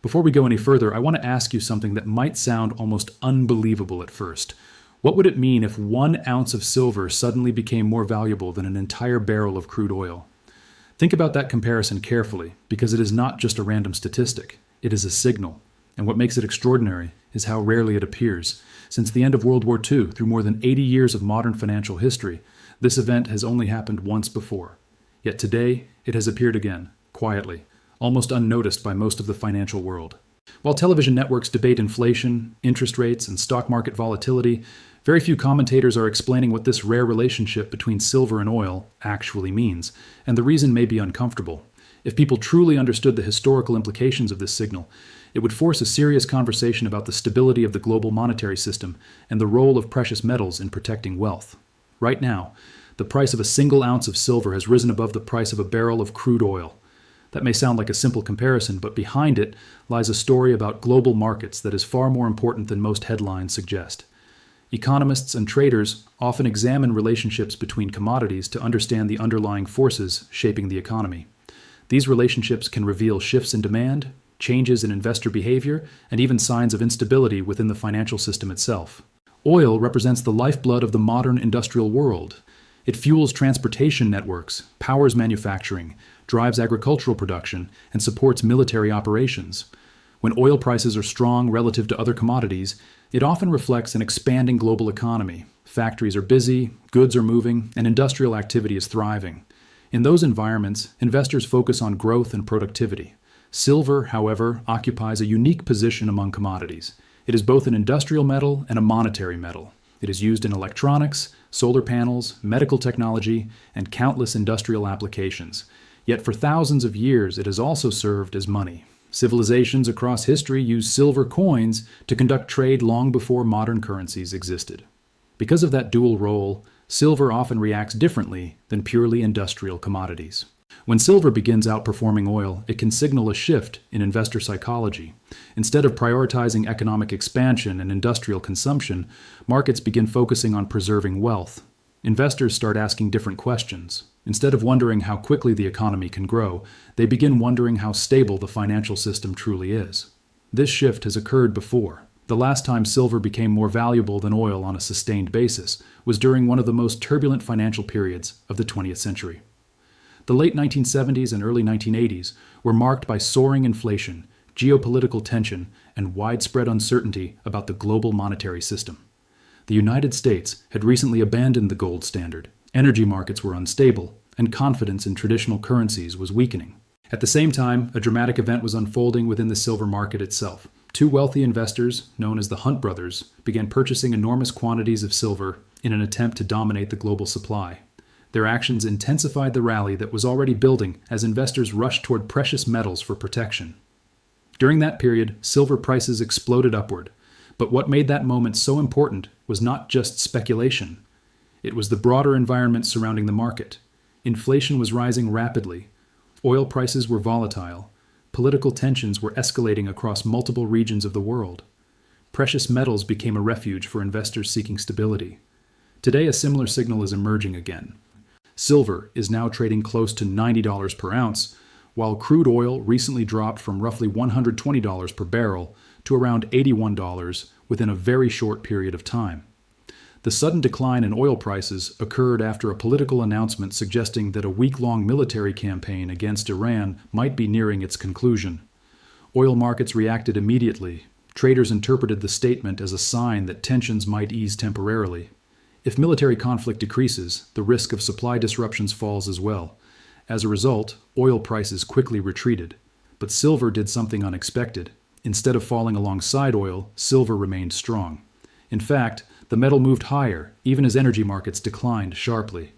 Before we go any further, I want to ask you something that might sound almost unbelievable at first. What would it mean if 1 ounce of silver suddenly became more valuable than an entire barrel of crude oil? Think about that comparison carefully, because it is not just a random statistic. It is a signal. And what makes it extraordinary is how rarely it appears. Since the end of World War II, through more than 80 years of modern financial history, this event has only happened once before. Yet today, it has appeared again, quietly, almost unnoticed by most of the financial world. While television networks debate inflation, interest rates, and stock market volatility, very few commentators are explaining what this rare relationship between silver and oil actually means, and the reason may be uncomfortable. If people truly understood the historical implications of this signal, it would force a serious conversation about the stability of the global monetary system and the role of precious metals in protecting wealth. Right now, the price of a single ounce of silver has risen above the price of a barrel of crude oil. That may sound like a simple comparison, but behind it lies a story about global markets that is far more important than most headlines suggest. Economists and traders often examine relationships between commodities to understand the underlying forces shaping the economy. These relationships can reveal shifts in demand, changes in investor behavior, and even signs of instability within the financial system itself. Oil represents the lifeblood of the modern industrial world. It fuels transportation networks, powers manufacturing, drives agricultural production, and supports military operations. When oil prices are strong relative to other commodities, it often reflects an expanding global economy. Factories are busy, goods are moving, and industrial activity is thriving. In those environments, investors focus on growth and productivity. Silver, however, occupies a unique position among commodities. It is both an industrial metal and a monetary metal. It is used in electronics, solar panels, medical technology, and countless industrial applications. Yet for thousands of years, it has also served as money. Civilizations across history used silver coins to conduct trade long before modern currencies existed. Because of that dual role, silver often reacts differently than purely industrial commodities. When silver begins outperforming oil, it can signal a shift in investor psychology. Instead of prioritizing economic expansion and industrial consumption, markets begin focusing on preserving wealth. Investors start asking different questions. Instead of wondering how quickly the economy can grow, they begin wondering how stable the financial system truly is. This shift has occurred before. The last time silver became more valuable than oil on a sustained basis was during one of the most turbulent financial periods of the 20th century. The late 1970s and early 1980s were marked by soaring inflation, geopolitical tension, and widespread uncertainty about the global monetary system. The United States had recently abandoned the gold standard, energy markets were unstable, and confidence in traditional currencies was weakening. At the same time, a dramatic event was unfolding within the silver market itself. Two wealthy investors, known as the Hunt brothers, began purchasing enormous quantities of silver in an attempt to dominate the global supply. Their actions intensified the rally that was already building as investors rushed toward precious metals for protection. During that period, silver prices exploded upward. But what made that moment so important was not just speculation. It was the broader environment surrounding the market. Inflation was rising rapidly. Oil prices were volatile. Political tensions were escalating across multiple regions of the world. Precious metals became a refuge for investors seeking stability. Today, a similar signal is emerging again. Silver is now trading close to $90 per ounce, while crude oil recently dropped from roughly $120 per barrel to around $81 within a very short period of time. The sudden decline in oil prices occurred after a political announcement suggesting that a week-long military campaign against Iran might be nearing its conclusion. Oil markets reacted immediately. Traders interpreted the statement as a sign that tensions might ease temporarily. If military conflict decreases, the risk of supply disruptions falls as well. As a result, oil prices quickly retreated. But silver did something unexpected. Instead of falling alongside oil, silver remained strong. In fact, the metal moved higher, even as energy markets declined sharply.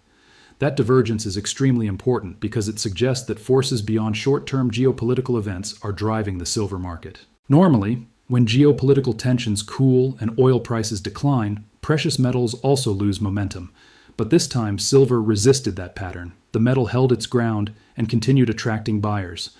That divergence is extremely important because it suggests that forces beyond short-term geopolitical events are driving the silver market. Normally, when geopolitical tensions cool and oil prices decline, precious metals also lose momentum. But this time, silver resisted that pattern. The metal held its ground and continued attracting buyers.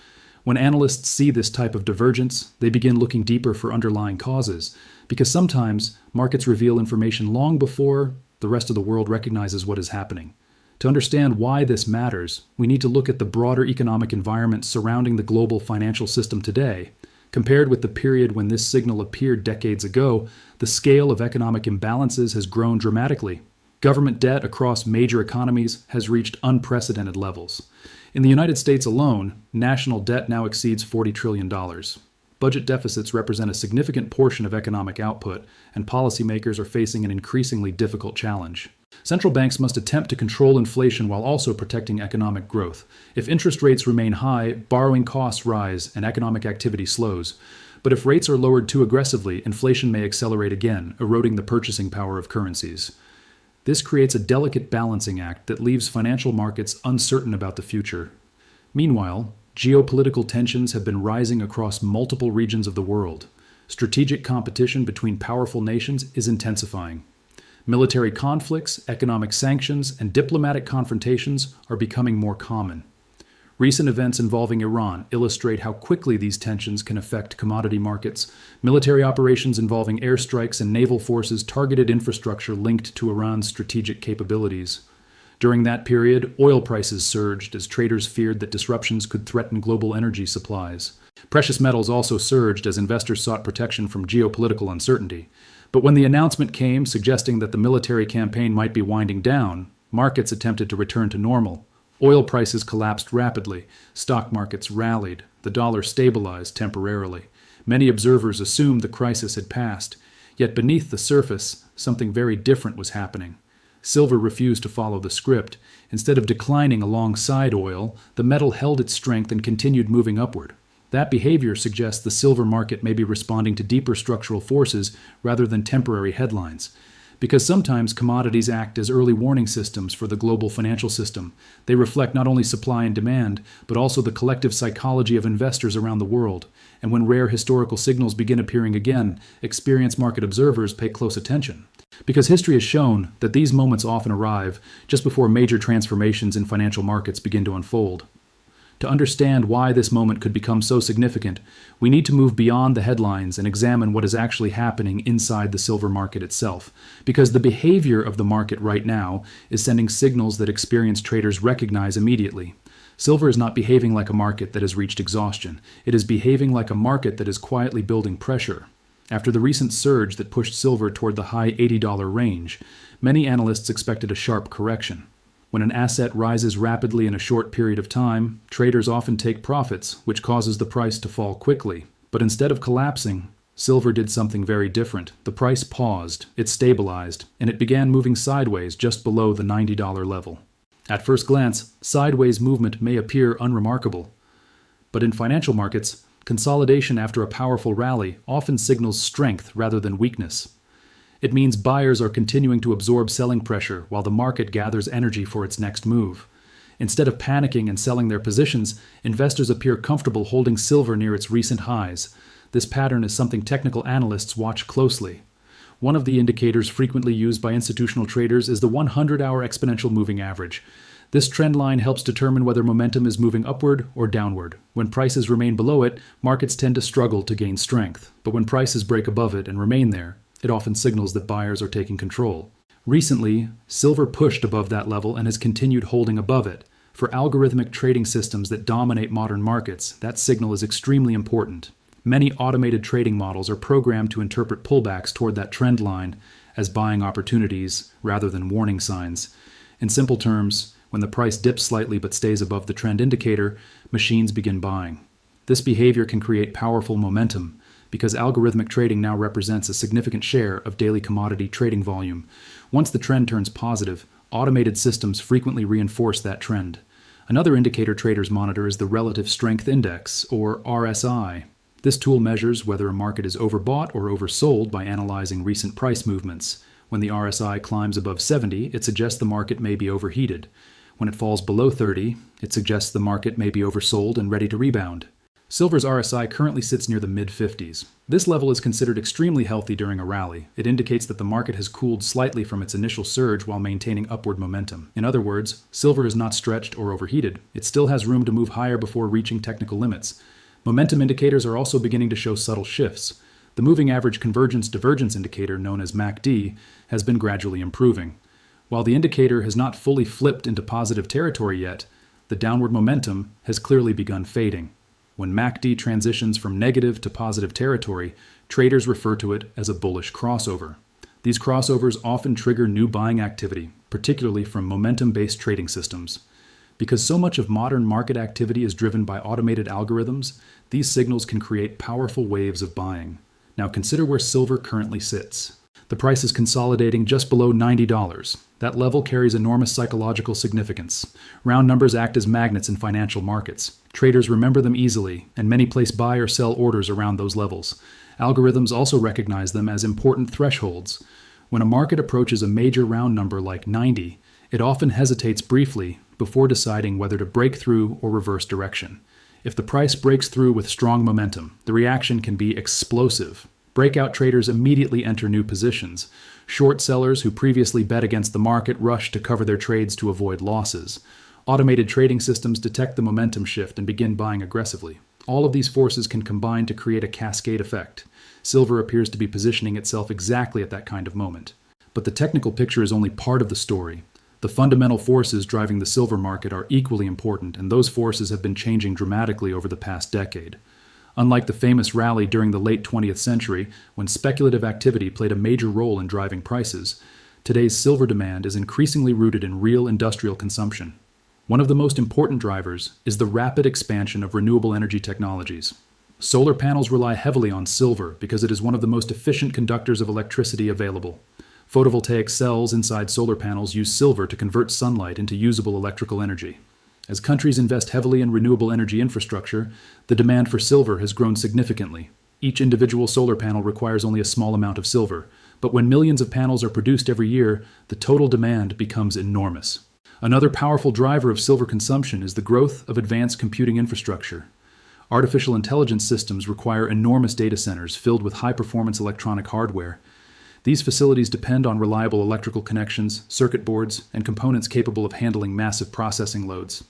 When analysts see this type of divergence, they begin looking deeper for underlying causes, because sometimes markets reveal information long before the rest of the world recognizes what is happening. To understand why this matters, we need to look at the broader economic environment surrounding the global financial system today, Compared with the period when this signal appeared decades ago, the scale of economic imbalances has grown dramatically. Government debt across major economies has reached unprecedented levels. In the United States alone, national debt now exceeds $40 trillion. Budget deficits represent a significant portion of economic output, and policymakers are facing an increasingly difficult challenge. Central banks must attempt to control inflation while also protecting economic growth. If interest rates remain high, borrowing costs rise and economic activity slows. But if rates are lowered too aggressively, inflation may accelerate again, eroding the purchasing power of currencies. This creates a delicate balancing act that leaves financial markets uncertain about the future. Meanwhile, geopolitical tensions have been rising across multiple regions of the world. Strategic competition between powerful nations is intensifying. Military conflicts, economic sanctions, and diplomatic confrontations are becoming more common. Recent events involving Iran illustrate how quickly these tensions can affect commodity markets. Military operations involving airstrikes and naval forces targeted infrastructure linked to Iran's strategic capabilities. During that period, oil prices surged as traders feared that disruptions could threaten global energy supplies. Precious metals also surged as investors sought protection from geopolitical uncertainty. But when the announcement came suggesting that the military campaign might be winding down, markets attempted to return to normal. Oil prices collapsed rapidly, stock markets rallied, the dollar stabilized temporarily. Many observers assumed the crisis had passed, yet beneath the surface, something very different was happening. Silver refused to follow the script. Instead of declining alongside oil, the metal held its strength and continued moving upward. That behavior suggests the silver market may be responding to deeper structural forces rather than temporary headlines. Because sometimes commodities act as early warning systems for the global financial system. They reflect not only supply and demand, but also the collective psychology of investors around the world. And when rare historical signals begin appearing again, experienced market observers pay close attention. Because history has shown that these moments often arrive just before major transformations in financial markets begin to unfold. To understand why this moment could become so significant, we need to move beyond the headlines and examine what is actually happening inside the silver market itself. Because the behavior of the market right now is sending signals that experienced traders recognize immediately. Silver is not behaving like a market that has reached exhaustion. It is behaving like a market that is quietly building pressure. After the recent surge that pushed silver toward the high $80 range, many analysts expected a sharp correction. When an asset rises rapidly in a short period of time, traders often take profits, which causes the price to fall quickly. But instead of collapsing, silver did something very different. The price paused, it stabilized, and it began moving sideways just below the $90 level. At first glance, sideways movement may appear unremarkable. But in financial markets, consolidation after a powerful rally often signals strength rather than weakness. It means buyers are continuing to absorb selling pressure while the market gathers energy for its next move. Instead of panicking and selling their positions, investors appear comfortable holding silver near its recent highs. This pattern is something technical analysts watch closely. One of the indicators frequently used by institutional traders is the 100-hour exponential moving average. This trend line helps determine whether momentum is moving upward or downward. When prices remain below it, markets tend to struggle to gain strength. But when prices break above it and remain there, it often signals that buyers are taking control. Recently, silver pushed above that level and has continued holding above it. For algorithmic trading systems that dominate modern markets, that signal is extremely important. Many automated trading models are programmed to interpret pullbacks toward that trend line as buying opportunities rather than warning signs. In simple terms, when the price dips slightly but stays above the trend indicator, machines begin buying. This behavior can create powerful momentum, because algorithmic trading now represents a significant share of daily commodity trading volume. Once the trend turns positive, automated systems frequently reinforce that trend. Another indicator traders monitor is the Relative Strength Index, or RSI. This tool measures whether a market is overbought or oversold by analyzing recent price movements. When the RSI climbs above 70, it suggests the market may be overheated. When it falls below 30, it suggests the market may be oversold and ready to rebound. Silver's RSI currently sits near the mid-50s. This level is considered extremely healthy during a rally. It indicates that the market has cooled slightly from its initial surge while maintaining upward momentum. In other words, silver is not stretched or overheated. It still has room to move higher before reaching technical limits. Momentum indicators are also beginning to show subtle shifts. The moving average convergence-divergence indicator, known as MACD, has been gradually improving. While the indicator has not fully flipped into positive territory yet, the downward momentum has clearly begun fading. When MACD transitions from negative to positive territory, traders refer to it as a bullish crossover. These crossovers often trigger new buying activity, particularly from momentum-based trading systems. Because so much of modern market activity is driven by automated algorithms, these signals can create powerful waves of buying. Now consider where silver currently sits. The price is consolidating just below $90. That level carries enormous psychological significance. Round numbers act as magnets in financial markets. Traders remember them easily, and many place buy or sell orders around those levels. Algorithms also recognize them as important thresholds. When a market approaches a major round number like 90, it often hesitates briefly before deciding whether to break through or reverse direction. If the price breaks through with strong momentum, the reaction can be explosive. Breakout traders immediately enter new positions. Short sellers who previously bet against the market rush to cover their trades to avoid losses. Automated trading systems detect the momentum shift and begin buying aggressively. All of these forces can combine to create a cascade effect. Silver appears to be positioning itself exactly at that kind of moment. But the technical picture is only part of the story. The fundamental forces driving the silver market are equally important, and those forces have been changing dramatically over the past decade. Unlike the famous rally during the late 20th century, when speculative activity played a major role in driving prices, today's silver demand is increasingly rooted in real industrial consumption. One of the most important drivers is the rapid expansion of renewable energy technologies. Solar panels rely heavily on silver because it is one of the most efficient conductors of electricity available. Photovoltaic cells inside solar panels use silver to convert sunlight into usable electrical energy. As countries invest heavily in renewable energy infrastructure, the demand for silver has grown significantly. Each individual solar panel requires only a small amount of silver, but when millions of panels are produced every year, the total demand becomes enormous. Another powerful driver of silver consumption is the growth of advanced computing infrastructure. Artificial intelligence systems require enormous data centers filled with high-performance electronic hardware. These facilities depend on reliable electrical connections, circuit boards, and components capable of handling massive processing loads.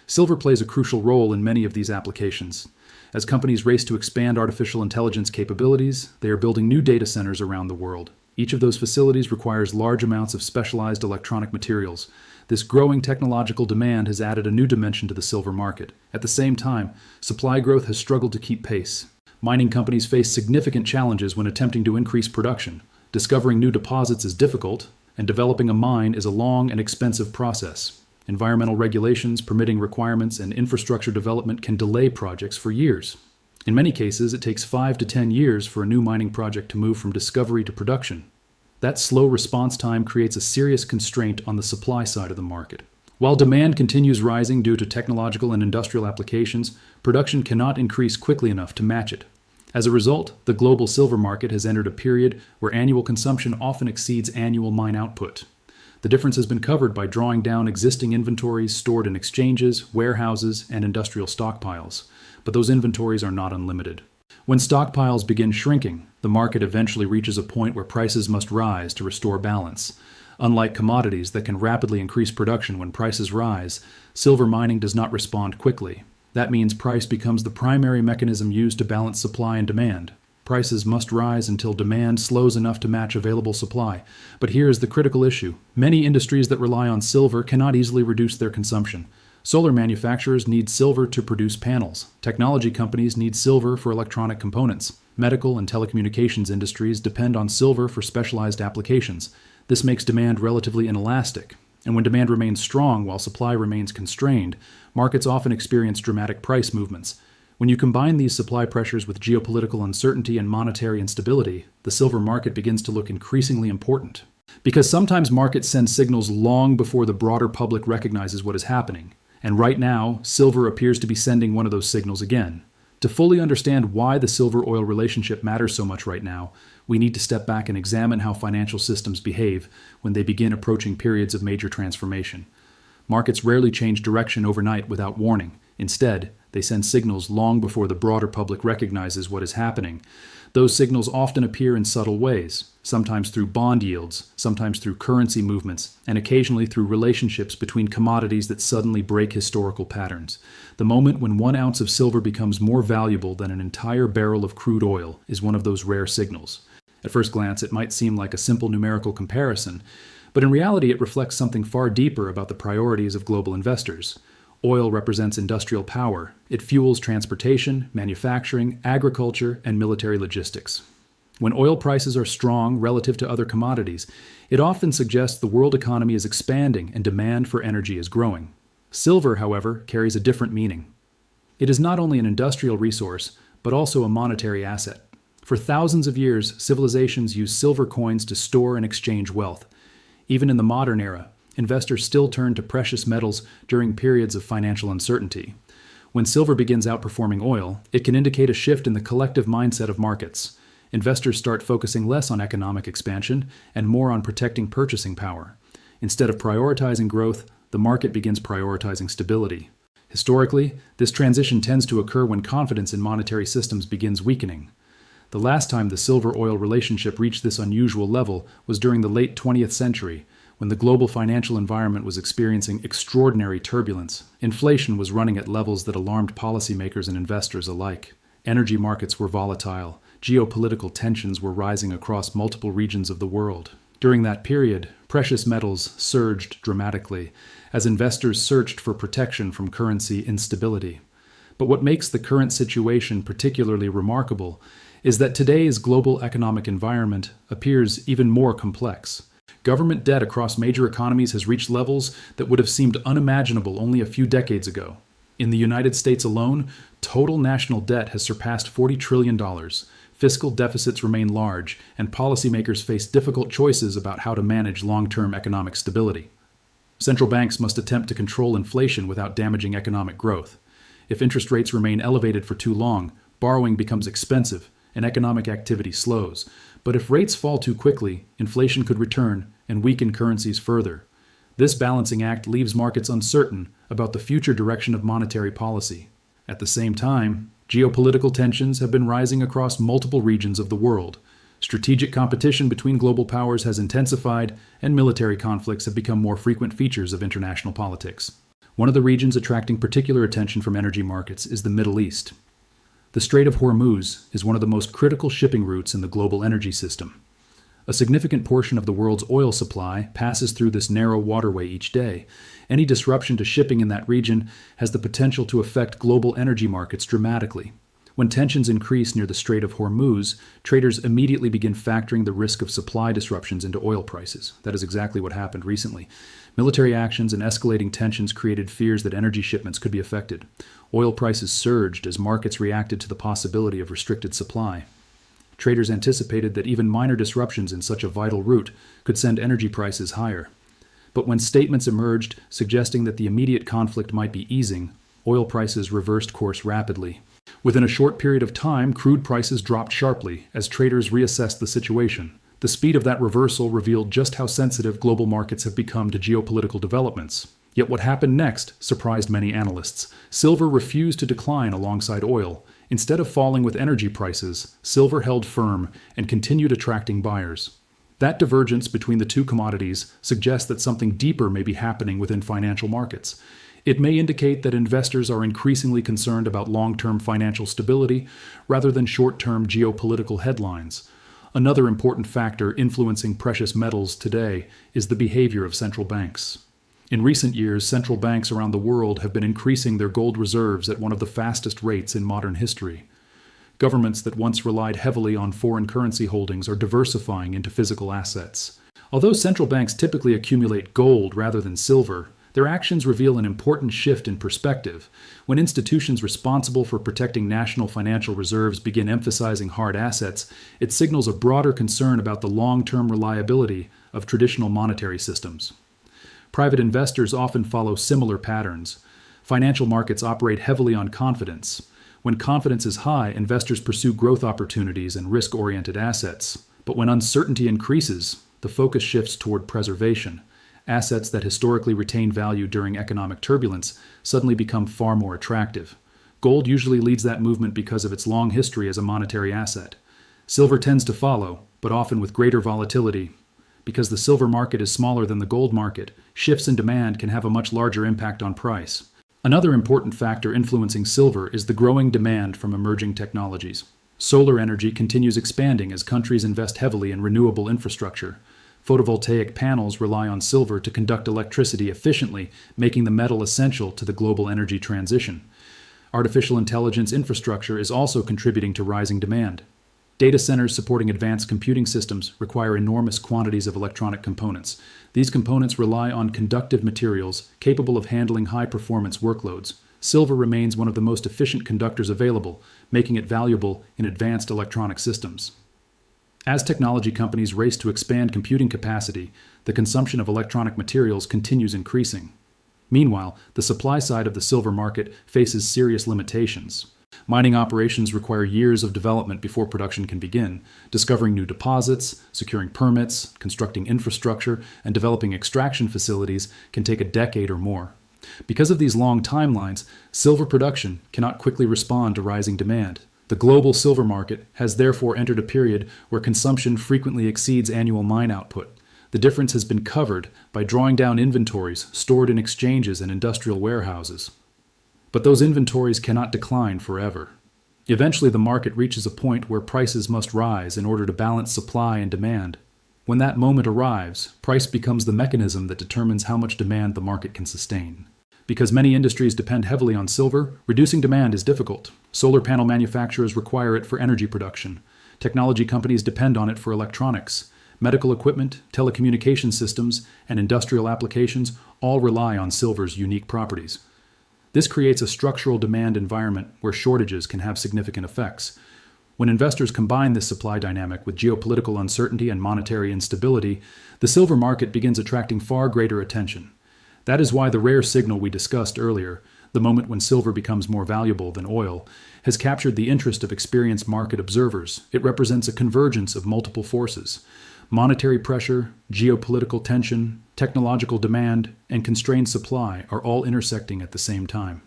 Silver plays a crucial role in many of these applications. As companies race to expand artificial intelligence capabilities, they are building new data centers around the world. Each of those facilities requires large amounts of specialized electronic materials. This growing technological demand has added a new dimension to the silver market. At the same time, supply growth has struggled to keep pace. Mining companies face significant challenges when attempting to increase production. Discovering new deposits is difficult, and developing a mine is a long and expensive process. Environmental regulations, permitting requirements, and infrastructure development can delay projects for years. In many cases, it takes 5 to 10 years for a new mining project to move from discovery to production. That slow response time creates a serious constraint on the supply side of the market. While demand continues rising due to technological and industrial applications, production cannot increase quickly enough to match it. As a result, the global silver market has entered a period where annual consumption often exceeds annual mine output. The difference has been covered by drawing down existing inventories stored in exchanges, warehouses, and industrial stockpiles. But those inventories are not unlimited. When stockpiles begin shrinking, the market eventually reaches a point where prices must rise to restore balance. Unlike commodities that can rapidly increase production when prices rise, silver mining does not respond quickly. That means price becomes the primary mechanism used to balance supply and demand. Prices must rise until demand slows enough to match available supply. But here is the critical issue. Many industries that rely on silver cannot easily reduce their consumption. Solar manufacturers need silver to produce panels. Technology companies need silver for electronic components. Medical and telecommunications industries depend on silver for specialized applications. This makes demand relatively inelastic. And when demand remains strong while supply remains constrained, markets often experience dramatic price movements. When you combine these supply pressures with geopolitical uncertainty and monetary instability, the silver market begins to look increasingly important. Because sometimes markets send signals long before the broader public recognizes what is happening. And right now, silver appears to be sending one of those signals again. To fully understand why the silver-oil relationship matters so much right now, we need to step back and examine how financial systems behave when they begin approaching periods of major transformation. Markets rarely change direction overnight without warning. Instead, they send signals long before the broader public recognizes what is happening. Those signals often appear in subtle ways, sometimes through bond yields, sometimes through currency movements, and occasionally through relationships between commodities that suddenly break historical patterns. The moment when 1 ounce of silver becomes more valuable than an entire barrel of crude oil is one of those rare signals. At first glance, it might seem like a simple numerical comparison, but in reality it reflects something far deeper about the priorities of global investors. Oil represents industrial power. It fuels transportation, manufacturing, agriculture, and military logistics. When oil prices are strong relative to other commodities, it often suggests the world economy is expanding and demand for energy is growing. Silver, however, carries a different meaning. It is not only an industrial resource, but also a monetary asset. For thousands of years, civilizations used silver coins to store and exchange wealth. Even in the modern era, investors still turn to precious metals during periods of financial uncertainty. When silver begins outperforming oil, it can indicate a shift in the collective mindset of markets. Investors start focusing less on economic expansion and more on protecting purchasing power. Instead of prioritizing growth, the market begins prioritizing stability. Historically, this transition tends to occur when confidence in monetary systems begins weakening. The last time the silver-oil relationship reached this unusual level was during the late 20th century, when the global financial environment was experiencing extraordinary turbulence. Inflation was running at levels that alarmed policymakers and investors alike. Energy markets were volatile. Geopolitical tensions were rising across multiple regions of the world. During that period, precious metals surged dramatically as investors searched for protection from currency instability. But what makes the current situation particularly remarkable is that today's global economic environment appears even more complex. Government debt across major economies has reached levels that would have seemed unimaginable only a few decades ago. In the United States alone, total national debt has surpassed $40 trillion. Fiscal deficits remain large, and policymakers face difficult choices about how to manage long-term economic stability. Central banks must attempt to control inflation without damaging economic growth. If interest rates remain elevated for too long, borrowing becomes expensive and economic activity slows. But if rates fall too quickly, inflation could return and weaken currencies further. This balancing act leaves markets uncertain about the future direction of monetary policy. At the same time, geopolitical tensions have been rising across multiple regions of the world. Strategic competition between global powers has intensified, and military conflicts have become more frequent features of international politics. One of the regions attracting particular attention from energy markets is the Middle East. The Strait of Hormuz is one of the most critical shipping routes in the global energy system. A significant portion of the world's oil supply passes through this narrow waterway each day. Any disruption to shipping in that region has the potential to affect global energy markets dramatically. When tensions increase near the Strait of Hormuz, traders immediately begin factoring the risk of supply disruptions into oil prices. That is exactly what happened recently. Military actions and escalating tensions created fears that energy shipments could be affected. Oil prices surged as markets reacted to the possibility of restricted supply. Traders anticipated that even minor disruptions in such a vital route could send energy prices higher. But when statements emerged suggesting that the immediate conflict might be easing, oil prices reversed course rapidly. Within a short period of time, crude prices dropped sharply as traders reassessed the situation. The speed of that reversal revealed just how sensitive global markets have become to geopolitical developments. Yet what happened next surprised many analysts. Silver refused to decline alongside oil. Instead of falling with energy prices, silver held firm and continued attracting buyers. That divergence between the two commodities suggests that something deeper may be happening within financial markets. It may indicate that investors are increasingly concerned about long-term financial stability rather than short-term geopolitical headlines. Another important factor influencing precious metals today is the behavior of central banks. In recent years, central banks around the world have been increasing their gold reserves at one of the fastest rates in modern history. Governments that once relied heavily on foreign currency holdings are diversifying into physical assets. Although central banks typically accumulate gold rather than silver, their actions reveal an important shift in perspective. When institutions responsible for protecting national financial reserves begin emphasizing hard assets, it signals a broader concern about the long-term reliability of traditional monetary systems. Private investors often follow similar patterns. Financial markets operate heavily on confidence. When confidence is high, investors pursue growth opportunities and risk-oriented assets. But when uncertainty increases, the focus shifts toward preservation. Assets that historically retain value during economic turbulence suddenly become far more attractive. Gold usually leads that movement because of its long history as a monetary asset. Silver tends to follow, but often with greater volatility. Because the silver market is smaller than the gold market, shifts in demand can have a much larger impact on price. Another important factor influencing silver is the growing demand from emerging technologies. Solar energy continues expanding as countries invest heavily in renewable infrastructure. Photovoltaic panels rely on silver to conduct electricity efficiently, making the metal essential to the global energy transition. Artificial intelligence infrastructure is also contributing to rising demand. Data centers supporting advanced computing systems require enormous quantities of electronic components. These components rely on conductive materials capable of handling high-performance workloads. Silver remains one of the most efficient conductors available, making it valuable in advanced electronic systems. As technology companies race to expand computing capacity, the consumption of electronic materials continues increasing. Meanwhile, the supply side of the silver market faces serious limitations. Mining operations require years of development before production can begin. Discovering new deposits, securing permits, constructing infrastructure, and developing extraction facilities can take a decade or more. Because of these long timelines, silver production cannot quickly respond to rising demand. The global silver market has therefore entered a period where consumption frequently exceeds annual mine output. The difference has been covered by drawing down inventories stored in exchanges and industrial warehouses. But those inventories cannot decline forever. Eventually, the market reaches a point where prices must rise in order to balance supply and demand. When that moment arrives, price becomes the mechanism that determines how much demand the market can sustain. Because many industries depend heavily on silver, reducing demand is difficult. Solar panel manufacturers require it for energy production. Technology companies depend on it for electronics. Medical equipment, telecommunication systems, and industrial applications all rely on silver's unique properties. This creates a structural demand environment where shortages can have significant effects. When investors combine this supply dynamic with geopolitical uncertainty and monetary instability, the silver market begins attracting far greater attention. That is why the rare signal we discussed earlier, the moment when silver becomes more valuable than oil, has captured the interest of experienced market observers. It represents a convergence of multiple forces. Monetary pressure, geopolitical tension, technological demand, and constrained supply are all intersecting at the same time.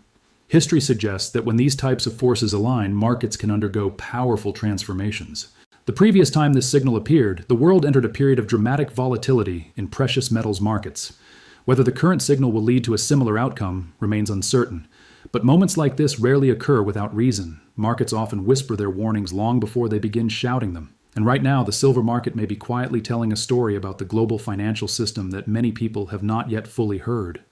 History suggests that when these types of forces align, markets can undergo powerful transformations. The previous time this signal appeared, the world entered a period of dramatic volatility in precious metals markets. Whether the current signal will lead to a similar outcome remains uncertain. But moments like this rarely occur without reason. Markets often whisper their warnings long before they begin shouting them. And right now, the silver market may be quietly telling a story about the global financial system that many people have not yet fully heard.